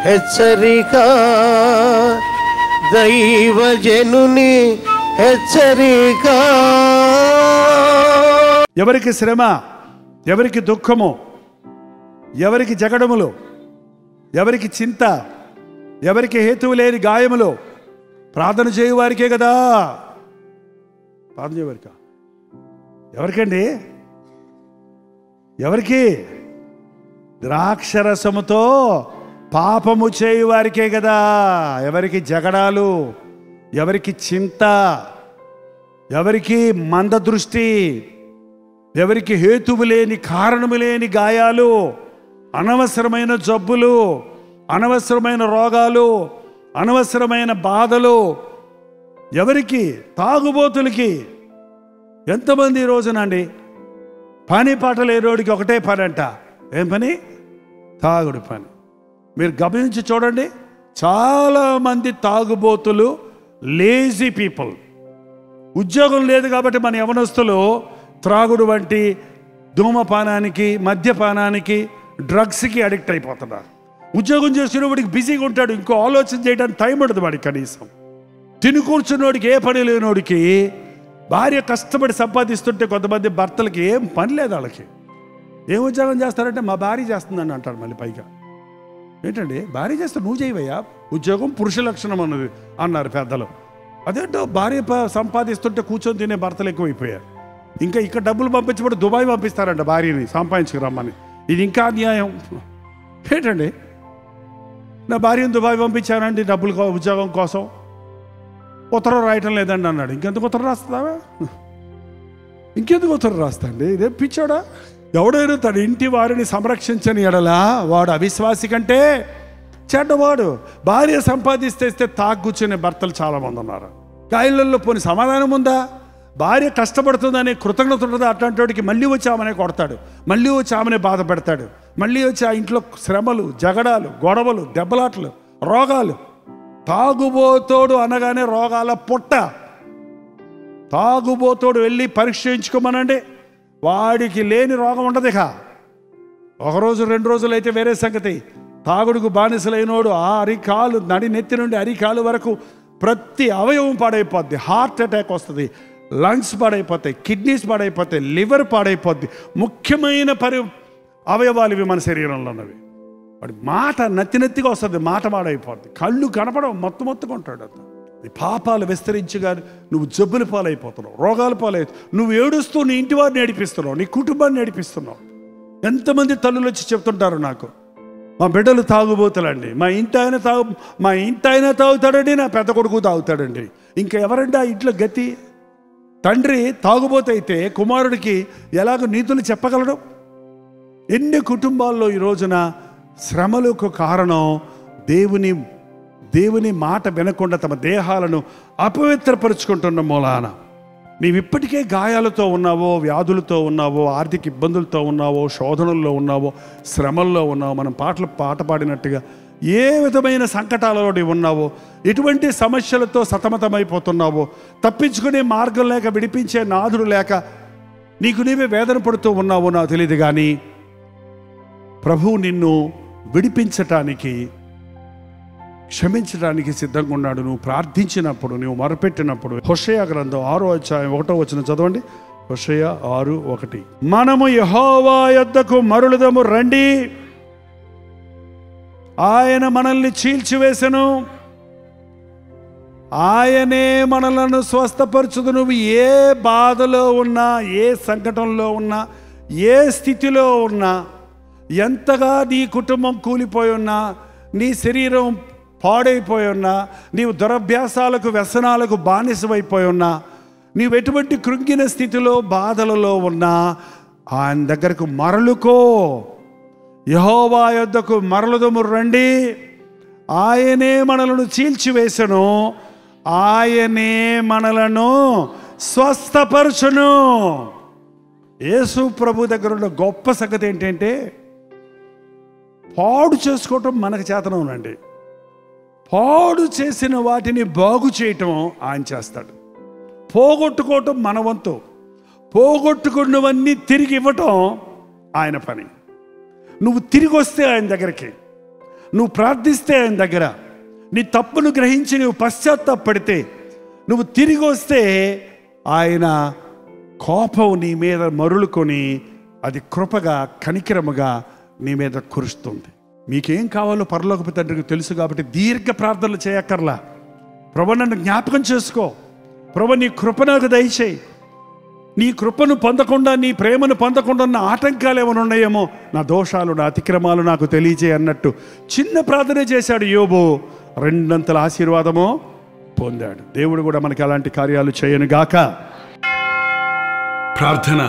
హెచ్చరిక, దైవజనుని హెచ్చరిక. ఎవరికి శ్రమ, ఎవరికి దుఃఖము, ఎవరికి జగడములు, ఎవరికి చింత, ఎవరికి హేతువు లేని గాయములు, ప్రార్థన చేయువారికే కదా. ప్రార్థన చేయవారికా? ఎవరికండి? ఎవరికి? ద్రాక్షరసముతో పాపము చేయువారికే కదా. ఎవరికి జగడాలు, ఎవరికి చింత, ఎవరికి మంద దృష్టి, ఎవరికి హేతువు లేని కారణము లేని గాయాలు, అనవసరమైన జబ్బులు, అనవసరమైన రోగాలు, అనవసరమైన బాధలు, ఎవరికి? తాగుబోతులకి. ఎంతమంది ఈ రోజునండి పని పాట లేనోడికి ఒకటే పని అంట. ఏం పని? తాగుడు పని. మీరు గమనించి చూడండి, చాలామంది తాగుబోతులు లేజీ పీపుల్. ఉద్యోగం లేదు కాబట్టి మన యవనస్తులు త్రాగుడు వంటి ధూమపానానికి, మద్యపానానికి, డ్రగ్స్కి అడిక్ట్ అయిపోతున్నారు. ఉద్యోగం చేసినవాడికి బిజీగా ఉంటాడు, ఇంకో ఆలోచన చేయడానికి టైం ఉండదు వాడికి. కనీసం తిని కూర్చున్నోడికి, ఏ పని లేనోడికి, భార్య కష్టపడి సంపాదిస్తుంటే కొంతమంది భర్తలకి ఏం పని లేదు. వాళ్ళకి ఏం ఉద్యోగం చేస్తారంటే మా భార్య చేస్తుందని అంటారు. మళ్ళీ పైగా ఏంటండి, భార్య చేస్తే నువ్వు చేయవయ్యా, ఉద్యోగం పురుష లక్షణం అన్నది అన్నారు పెద్దలు. అదేంటో భార్య సంపాదిస్తుంటే కూర్చొని తినే భర్తలు ఎక్కువైపోయారు. ఇంకా ఇక్కడ డబ్బులు పంపించబడి దుబాయ్ పంపిస్తారంట భార్యని సంపాదించుకురమ్మని. ఇది ఇంకా అన్యాయం. ఏంటండి, నా భార్యను దుబాయ్ పంపించానండి డబ్బులు ఉద్యోగం కోసం, ఉత్తరం రాయటం లేదండి అన్నాడు. ఇంకెందుకు ఉత్తరం రాస్తావా? ఇంకెందుకు ఉత్తరం రాస్తా అండి? ఇదే పిచ్చోడా? ఎవడైనా తన ఇంటి వారిని సంరక్షించని ఎడలా వాడు అవిశ్వాసి కంటే చెడ్డవాడు. భార్య సంపాదిస్తే తాగుచ్చునే భర్తలు చాలామంది ఉన్నారు. గాయలలో పోని సమాధానం ఉందా? భార్య కష్టపడుతుందనే కృతజ్ఞత ఉండదు. అట్లాంటి వాడికి మళ్ళీ వచ్చి ఆమెనే కొడతాడు, మళ్ళీ వచ్చి ఆమెనే బాధ పెడతాడు, మళ్ళీ వచ్చి ఆ ఇంట్లో శ్రమలు, జగడాలు, గొడవలు, దెబ్బలాటలు, రోగాలు. తాగుబోతోడు అనగానే రోగాల పుట్ట. తాగుబోతోడు వెళ్ళి పరీక్ష చేయించుకోమనండి, వాడికి లేని రోగం ఉండదు. ఇక ఒకరోజు 2 రోజులు అయితే వేరే సంగతి. తాగుడుకు బానిసలైనోడు ఆ అరికాలు, నడి నెత్తి నుండి అరికాలు వరకు ప్రతి అవయవం పాడైపోద్ది. హార్ట్ అటాక్ వస్తుంది, లంగ్స్ పాడైపోతాయి, కిడ్నీస్ పాడైపోతాయి, లివర్ పాడైపోద్ది. ముఖ్యమైన అవయవాలు ఇవి మన శరీరంలో ఉన్నవి. వాడి మాట నెత్తిగా వస్తుంది, మాట పాడైపోద్ది. కళ్ళు కనపడవు, మొత్తుగా ఉంటాడు. అంత నీ పాపాలు విస్తరించగా నువ్వు జబ్బుల పాలైపోతున్నావు, రోగాల పాలైపోతున్నావు. నువ్వు ఏడుస్తూ నీ ఇంటి వారిని ఏడిపిస్తున్నావు, నీ కుటుంబాన్ని ఏడిపిస్తున్నావు. ఎంతమంది తల్లులు వచ్చి చెప్తుంటారు నాకు, మా బిడ్డలు తాగుబోతులండి, మా ఇంటి ఆయన తాగుతాడండి, నా పెద్ద కొడుకు తాగుతాడండి. ఇంకా ఎవరండి ఆ ఇంట్లో గతి? తండ్రి తాగుబోతైతే కుమారుడికి ఎలాగో నీతులు చెప్పగలడు? ఎన్ని కుటుంబాల్లో ఈ రోజున శ్రమలకు కారణం దేవుని మాట వినకుండా తమ దేహాలను అపవిత్రపరుచుకుంటున్న మూలాన. నీవిప్పటికే గాయాలతో ఉన్నావో, వ్యాధులతో ఉన్నావో, ఆర్థిక ఇబ్బందులతో ఉన్నావో, శోధనల్లో ఉన్నావో, శ్రమల్లో ఉన్నావో, మనం పాట పాడినట్టుగా ఏ విధమైన సంకటాలలో నీవు ఉన్నావో, ఎటువంటి సమస్యలతో సతమతమైపోతున్నావో, తప్పించుకునే మార్గం లేక, విడిపించే నాథుడు లేక నీకు నీవే వేదన పడుతూ ఉన్నావో నాకు తెలియదు. కానీ ప్రభువు నిన్ను విడిపించటానికి, క్షమించడానికి సిద్ధంగా ఉన్నాడు. నువ్వు ప్రార్థించినప్పుడు, నువ్వు మొరపెట్టినప్పుడు. హోషేయ గ్రంథం 6వ అధ్యాయం 1వ వచనం చదవండి. హోషేయ 6:1. మనము యెహోవా యొద్దకు మరలుదము రండి, ఆయన మనల్ని చీల్చివేసెను, ఆయనే మనలను స్వస్థపరచుదు. నువ్వు ఏ బాధలో ఉన్నా, ఏ సంకటంలో ఉన్నా, ఏ స్థితిలో ఉన్నా, ఎంతగా నీ కుటుంబం కూలిపోయి ఉన్నా, నీ శరీరం పాడైపోయి ఉన్నా, నీవు దురభ్యాసాలకు, వ్యసనాలకు బానిసమైపోయి ఉన్నా, నీవు ఎటువంటి కృంగిన స్థితిలో, బాధలలో ఉన్నా, ఆయన దగ్గరకు మరలుకో. యెహోవా యొద్దకు మరలుదము రండి, ఆయనే మనలను చీల్చివేసెను, ఆయనే మనలను స్వస్థపరచును. యేసు ప్రభు దగ్గర ఉన్న గొప్ప సంగతి ఏంటంటే, పాడు చేసుకోవటం మనకు చేతనండి, పాడు చేసిన వాటిని బాగు చేయటం ఆయన చేస్తాడు. పోగొట్టుకోవటం మన వంతు, పోగొట్టుకున్నవన్నీ తిరిగి ఇవ్వటం ఆయన పని. నువ్వు తిరిగి వస్తే ఆయన దగ్గరికి, నువ్వు ప్రార్థిస్తే ఆయన దగ్గర, నీ తప్పును గ్రహించి నువ్వు పశ్చాత్తాపడితే, నువ్వు తిరిగి వస్తే ఆయన కోపం నీ మీద మరులుకొని అది కృపగా కనికరముగా నీ మీద కురుస్తుంది. మీకేం కావాలో పరలోకపు తండ్రికి తెలుసు కాబట్టి దీర్ఘ ప్రార్థనలు చేయక్కర్లా. ప్రభు నన్ను జ్ఞాపకం చేసుకో, ప్రభు నీ కృప నాకు దయచేయి, నీ కృపను పొందకుండా, నీ ప్రేమను పొందకుండా ఉన్న ఆటంకాలు ఏమైనా ఉన్నాయేమో, నా దోషాలు, నా అతిక్రమాలు నాకు తెలియజేయి అన్నట్టు చిన్న ప్రార్థన చేశాడు యోబు. 2 అంతల ఆశీర్వాదము పొందాడు. దేవుడు కూడా మనకి అలాంటి కార్యాలు చేయను గాక. ప్రార్థన.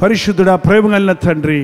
పరిశుద్ధుడా, ప్రేమ కలిగిన తండ్రి,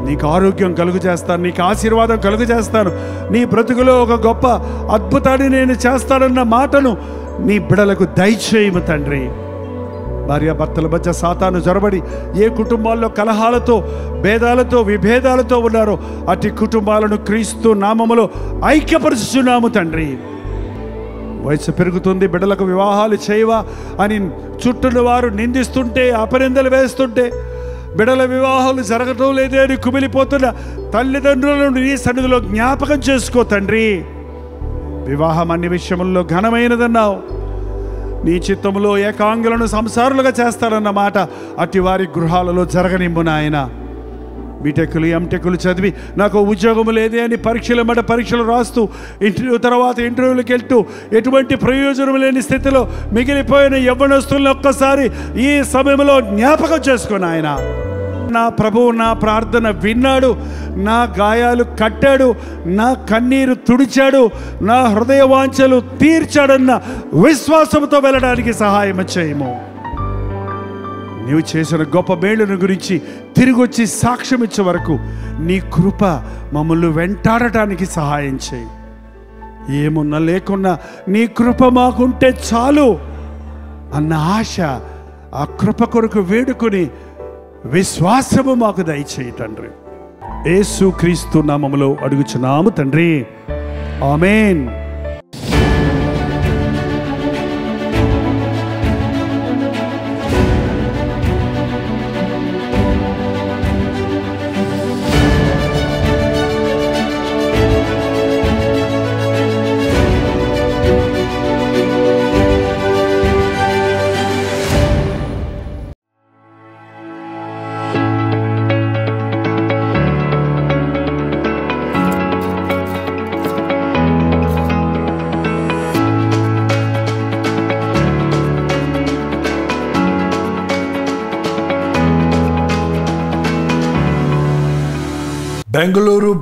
నీకు ఆరోగ్యం కలుగు చేస్తాను, నీకు ఆశీర్వాదం కలుగు చేస్తాను, నీ బ్రతుకులో ఒక గొప్ప అద్భుతాన్ని నేను చేస్తానన్న మాటను నీ బిడలకు దయచేయము తండ్రి. భార్యాభర్తల మధ్య సాతాను జొరబడి ఏ కుటుంబాల్లో కలహాలతో, భేదాలతో, విభేదాలతో ఉన్నారో అట్టి కుటుంబాలను క్రీస్తు నామములో ఐక్యపరుచుచున్నాము తండ్రి. వయసు పెరుగుతుంది, బిడ్డలకు వివాహాలు చేయవా అని చుట్టూన్న వారు నిందిస్తుంటే, అపనిందలు వేస్తుంటే, బిడ్డల వివాహాలు జరగటం లేదే అని కుమిలిపోతున్న తల్లిదండ్రులను నీ సన్నిధిలో జ్ఞాపకం చేసుకో తండ్రి. వివాహం అన్ని విషయముల్లో ఘనమైనదన్నావు. నీ చిత్తములో ఏకాంగులను సంసారులుగా చేస్తారన్న మాట అట్టి వారి గృహాలలో జరగనిమ్ము నాయన. బీటెక్లు, ఎంటెక్లు చదివి నాకు ఉద్యోగం లేదే అని పరీక్షలు రాస్తూ ఇంటర్వ్యూ తర్వాత ఇంటర్వ్యూలకు వెళ్తూ ఎటువంటి ప్రయోజనం లేని స్థితిలో మిగిలిపోయిన యవ్వనస్తులను ఒక్కసారి ఈ సమయంలో జ్ఞాపకం చేసుకుని ఆయన, నా ప్రభువు నా ప్రార్థన విన్నాడు, నా గాయాలు కట్టాడు, నా కన్నీరు తుడిచాడు, నా హృదయ వాంఛలు తీర్చాడన్న విశ్వాసంతో వెళ్ళడానికి సహాయం చేయము. నీవు చేసిన గొప్ప మేలును గురించి తిరిగి వచ్చి సాక్ష్యం ఇచ్చే వరకు నీ కృప మమ్మల్ని వెంటాడటానికి సహాయం చేయి. ఏమున్నా లేకున్నా నీ కృప మాకుంటే చాలు అన్న ఆశ, ఆ కృప కొరకు వేడుకొని విశ్వాసము మాకు దయచేయి తండ్రి. యేసు క్రీస్తు నామములో అడుగుచున్నాము తండ్రి, ఆమేన్.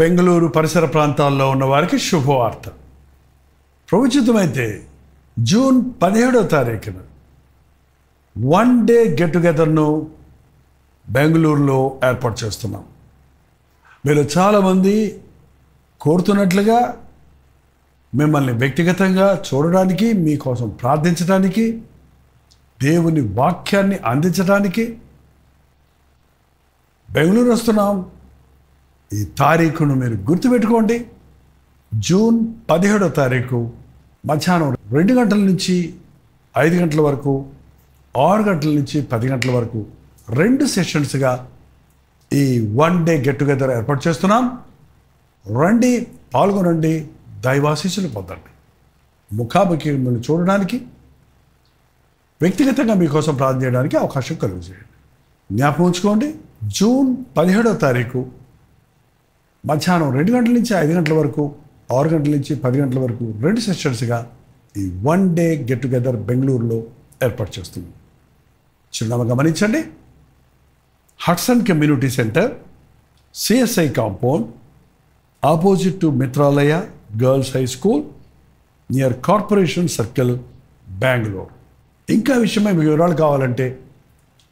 బెంగళూరు పరిసర ప్రాంతాల్లో ఉన్న వారికి శుభవార్త. ప్రవచితమైతే జూన్ 17వ తారీఖున 1 డే గెట్ టుగెదర్ను బెంగళూరులో ఏర్పాటు చేస్తున్నాం. మీరు చాలామంది కోరుతున్నట్లుగా మిమ్మల్ని వ్యక్తిగతంగా చూడడానికి, మీకోసం ప్రార్థించడానికి, దేవుని వాక్యాన్ని అందించడానికి బెంగళూరు వస్తున్నాం. ఈ తారీఖును మీరు గుర్తుపెట్టుకోండి. జూన్ 17వ తారీఖు మధ్యాహ్నం 2 గంటల నుంచి 5 గంటల వరకు, 6 గంటల నుంచి 10 గంటల వరకు 2 సెషన్స్గా ఈ 1 డే గెట్ టుగెదర్ ఏర్పాటు చేస్తున్నాం. రండి, పాల్గొనండి, దైవాశీస్సులు పొందండి. ముఖాముఖి మిమ్మల్ని చూడడానికి, వ్యక్తిగతంగా మీకోసం ప్రార్థన చేయడానికి అవకాశం కలుగజేయండి. జ్ఞాపకం ఉంచుకోండి, జూన్ 17వ తారీఖు మధ్యాహ్నం 2 గంటల నుంచి 5 గంటల వరకు, 6 గంటల నుంచి 10 గంటల వరకు 2 సెషన్స్గా ఈ 1 డే గెట్ టుగెదర్ బెంగళూరులో ఏర్పాటు చేస్తుంది. చిరునామా గమనించండి. Hudson community centre, CSI compound, opposite to Mitralaya girls high school, near corporation circle, Bengaluru. ఇంకా విషయమై మీకు వివరాలు కావాలంటే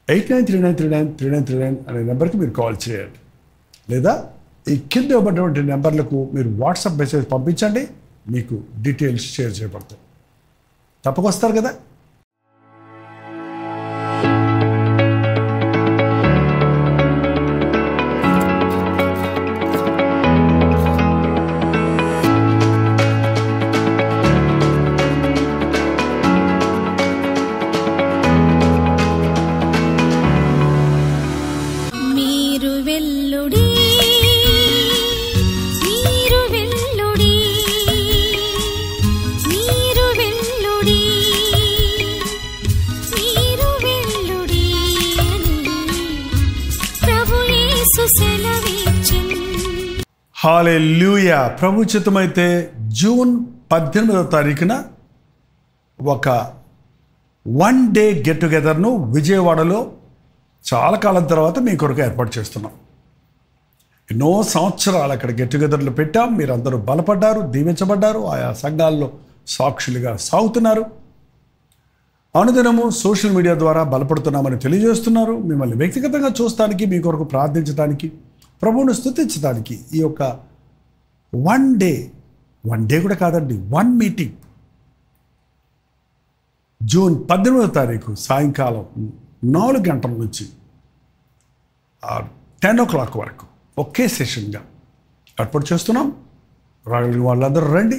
8939393939 అనే నెంబర్కి మీరు కాల్ చేయండి, లేదా ఈ కింద ఇవ్వబడినటువంటి నెంబర్లకు మీరు వాట్సాప్ మెసేజ్ పంపించండి, మీకు డీటెయిల్స్ షేర్ చేయబడతాయి. తప్పకొస్తారు కదా. మీరు వెల్లుడి, మీరు హల్లెలూయా. ప్రభు చిత్తమైతే జూన్ 18వ తారీఖున ఒక 1 డే గెట్ టుగెదర్ను విజయవాడలో చాలా కాలం తర్వాత మీ కొరకు ఏర్పాటు చేస్తున్నాం. ఎన్నో సంవత్సరాలు అక్కడ గెట్ టుగెదర్లు పెట్టాం. మీరందరూ బలపడ్డారు, దీవించబడ్డారు, ఆయా సంఘాల్లో సాక్షులుగా సాగుతున్నారు. అనుదినము సోషల్ మీడియా ద్వారా బలపడుతున్నామని తెలియజేస్తున్నారు. మిమ్మల్ని వ్యక్తిగతంగా చూస్తానికి, మీ కొరకు ప్రార్థించడానికి, ప్రభువును స్తుతించడానికి ఈ యొక్క 1 డే కూడా కాదండి, 1 మీటింగ్ జూన్ 18వ తారీఖు సాయంకాలం 4 గంటల నుంచి 10 o'clock వరకు ఒకే సెషన్గా ఏర్పాటు చేస్తున్నాం. రాగలిగిన వాళ్ళందరూ రండి,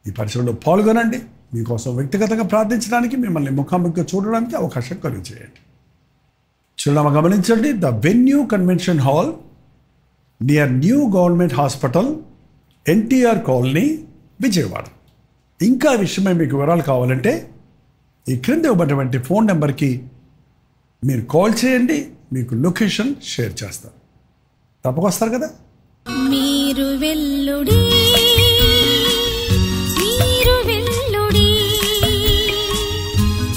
ఈ పరిచయంలో పాల్గొనండి. మీకోసం వ్యక్తిగతంగా ప్రార్థించడానికి, మిమ్మల్ని ముఖాముఖిగా చూడడానికి అవకాశం కలిగజేయండి. చిరునామా గమనించండి. The venue convention hall near new government hospital, NTR colony, Vijayawada. ఇంకా విషయమై మీకు వివరాలు కావాలంటే ఈ క్రింద ఇవ్వబడినటువంటి ఫోన్ నెంబర్కి మీరు కాల్ చేయండి. మీకు లొకేషన్ షేర్ చేస్తారు. తప్పకొస్తారు కదా. మీరు వెల్లుడి, మీరు వెల్లుడి,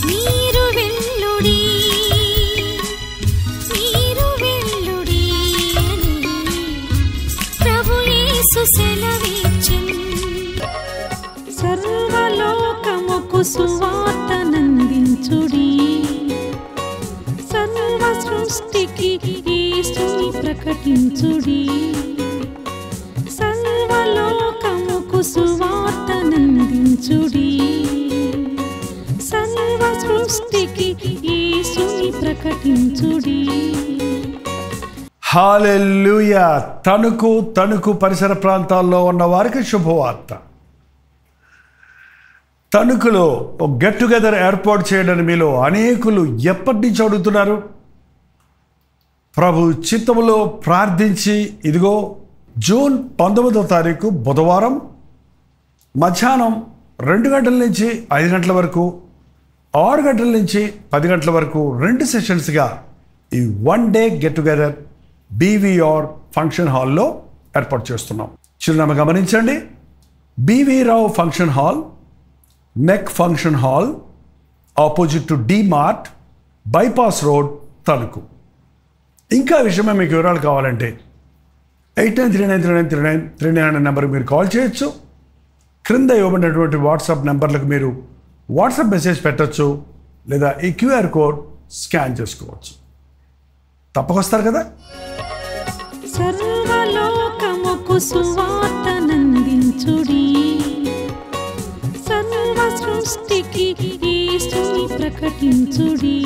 మీరు వెల్లుడి, మీరు వెల్లుడి అని ప్రభు యేసు సెలవిచ్చెను. సర్వలోకముకు సువార్తనందించుడి, సర్వ సృష్టికి యేసుని ప్రకటించుడి. సర్వలోకముకు సువార్తనందించుడి, సర్వ సృష్టికి యేసుని ప్రకటించుడి. హల్లెలూయా. తణుకు పరిసర ప్రాంతాల్లో ఉన్న వారికి శుభవార్త. తణుకులో ఒక గెట్ టుగెదర్ ఏర్పాటు చేయడానికి మీలో అనేకులు ఎప్పటి నుంచి అడుగుతున్నారు. ప్రభు చిత్తములో ప్రార్థించి ఇదిగో జూన్ 19వ తారీఖు బుధవారం మధ్యాహ్నం 2 గంటల నుంచి 5 గంటల వరకు, 6 గంటల నుంచి 10 గంటల వరకు 2 సెషన్స్గా ఈ 1 day get together BVR function హాల్లో ఏర్పాటు చేస్తున్నాం. చిరునామా గమనించండి. బీవీ రావు ఫంక్షన్ హాల్, నెక్ function hall, opposite to D Mart, bypass road, Tanuku. ఇంకా విషయమే మీకు వివరాలు కావాలంటే 8939393939 నెంబర్కి మీరు కాల్ చేయొచ్చు. క్రింద ఇవ్వబడినటువంటి వాట్సాప్ నెంబర్లకు మీరు వాట్సాప్ మెసేజ్ పెట్టచ్చు, లేదా ఈ క్యూఆర్ కోడ్ స్కాన్ చేసుకోవచ్చు. తప్పకొస్తారు కదా. సర్వలోకముకు సువార్తనందించుడి, సర్వ సృష్టికి యేసుని ప్రకటించుడి.